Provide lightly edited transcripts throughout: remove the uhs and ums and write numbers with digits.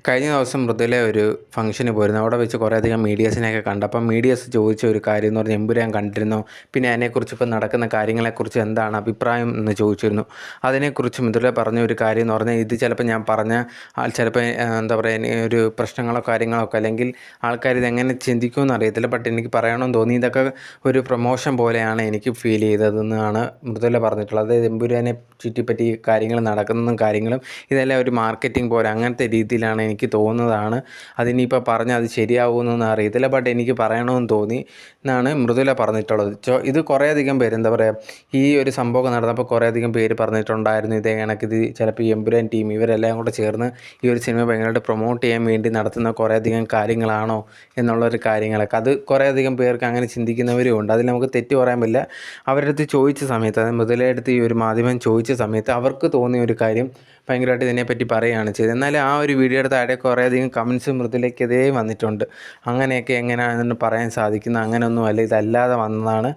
കഴിഞ്ഞ ദിവസം മൃദുല ഒരു ഫംഗ്ഷന് പോയിരുന്നു. അവിടെ വെച്ച് കുറേയധികം മീഡിയസിനെയൊക്കെ കണ്ടു. അപ്പം മീഡിയസ് ചോദിച്ച ഒരു കാര്യം എന്ന് പറഞ്ഞാൽ എമ്പുരാൻ കണ്ടിരുന്നോ, പിന്നെ അതിനെക്കുറിച്ച് ഇപ്പം നടക്കുന്ന കാര്യങ്ങളെക്കുറിച്ച് എന്താണ് അഭിപ്രായം എന്ന് ചോദിച്ചിരുന്നു. അതിനെക്കുറിച്ച് മൃദുല പറഞ്ഞ ഒരു കാര്യം എന്ന് പറഞ്ഞാൽ, ഇത് ചിലപ്പോൾ ഞാൻ പറഞ്ഞ ചിലപ്പോൾ എന്താ പറയുക, ഒരു പ്രശ്നങ്ങളോ കാര്യങ്ങളൊക്കെ അല്ലെങ്കിൽ ആൾക്കാർ ഇതെങ്ങനെ ചിന്തിക്കുമെന്ന് അറിയത്തില്ല. ബട്ട് എനിക്ക് പറയണമെന്ന് തോന്നി. ഇതൊക്കെ ഒരു പ്രൊമോഷൻ പോലെയാണ് എനിക്ക് ഫീൽ ചെയ്തതെന്നാണ് മൃദുല പറഞ്ഞിട്ടുള്ളത്. അതായത് എമ്പുരാനെ ചുറ്റിപ്പറ്റി കാര്യങ്ങൾ നടക്കുന്നതും കാര്യങ്ങളും ഇതെല്ലാം ഒരു മാർക്കറ്റിംഗ് പോലെ അങ്ങനത്തെ രീതിയിലാണ് എനിക്ക് തോന്നുന്നതാണ്. അതിനിപ്പോൾ പറഞ്ഞാൽ അത് ശരിയാവുമെന്നൊന്നും അറിയത്തില്ല. ബട്ട് എനിക്ക് പറയണമെന്ന് തോന്നി എന്നാണ് മൃദുല പറഞ്ഞിട്ടുള്ളത്. ഇത് കുറേയധികം പേര് എന്താ പറയുക, ഈ ഒരു സംഭവം നടന്നപ്പോൾ കുറേയധികം പേര് പറഞ്ഞിട്ടുണ്ടായിരുന്നു ഇതേ കണക്കിത് ചിലപ്പോൾ ഈ എമ്പുരാൻ ടീം ഇവരെല്ലാം കൂടെ ചേർന്ന് ഈ ഒരു സിനിമ ഭയങ്കരമായിട്ട് പ്രൊമോട്ട് ചെയ്യാൻ വേണ്ടി നടത്തുന്ന കുറേയധികം കാര്യങ്ങളാണോ എന്നുള്ളൊരു കാര്യങ്ങളൊക്കെ. അത് കുറേയധികം പേർക്ക് അങ്ങനെ ചിന്തിക്കുന്നവരും ഉണ്ട്. അതിൽ നമുക്ക് തെറ്റ് പറയാൻ പറ്റില്ല. അവരുടെ അടുത്ത് ചോദിച്ച സമയത്ത്, അതായത് മൃദുലയുടെ ഈ ഒരു മാധ്യമം ചോദിച്ച സമയത്ത് അവർക്ക് തോന്നിയ ഒരു കാര്യം ഭയങ്കരമായിട്ട് ഇതിനെപ്പറ്റി പറയുകയാണ് ചെയ്തത്. എന്നാലും ആ ഒരു വീഡിയോയുടെ താഴെ കുറേയധികം കമൻസ് മൃദുലയ്ക്കെതിരെ വന്നിട്ടുണ്ട്. അങ്ങനെയൊക്കെ എങ്ങനെയാണെന്ന് പറയാൻ സാധിക്കുന്നത്, അങ്ങനെയൊന്നുമല്ല, ഇതല്ലാതെ വന്നതാണ്,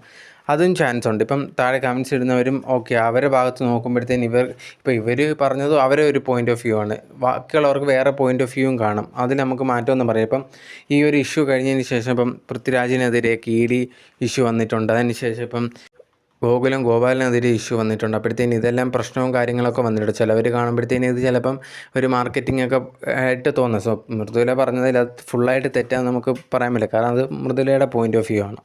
അതും ചാൻസ് ഉണ്ട്. ഇപ്പം താഴെ കമൻസ് ഇടുന്നവരും ഓക്കെ, അവരുടെ ഭാഗത്ത് നോക്കുമ്പോഴത്തേന് ഇവർ പറഞ്ഞതും അവരെ ഒരു പോയിൻ്റ് ഓഫ് വ്യൂ ആണ്, ബാക്കിയുള്ളവർക്ക് വേറെ പോയിൻ്റ് ഓഫ് വ്യൂവും കാണും. അതിൽ നമുക്ക് മാറ്റമൊന്നും പറയാം. ഇപ്പം ഈ ഒരു ഇഷ്യൂ കഴിഞ്ഞതിന് ശേഷം ഇപ്പം പൃഥ്വിരാജിനെതിരെ കീടി ഇഷ്യൂ വന്നിട്ടുണ്ട്. അതിന് ശേഷം ഇപ്പം ഗോപാലിനെതിരെ ഇഷ്യൂ വന്നിട്ടുണ്ട്. അപ്പോഴത്തേന് ഇതെല്ലാം പ്രശ്നവും കാര്യങ്ങളൊക്കെ വന്നിട്ടുണ്ട്. ചിലവർ കാണുമ്പോഴത്തേന് ഇത് ചിലപ്പം ഒരു മാർക്കറ്റിംഗ് ഒക്കെ ആയിട്ട് തോന്നും. സോ മൃദുല പറഞ്ഞതിൽ അത് ഫുള്ളായിട്ട് തെറ്റാന്ന് നമുക്ക് പറയാൻ പറ്റില്ല. കാരണം അത് മൃദുലയുടെ പോയിൻ്റ് ഓഫ് വ്യൂ ആണ്.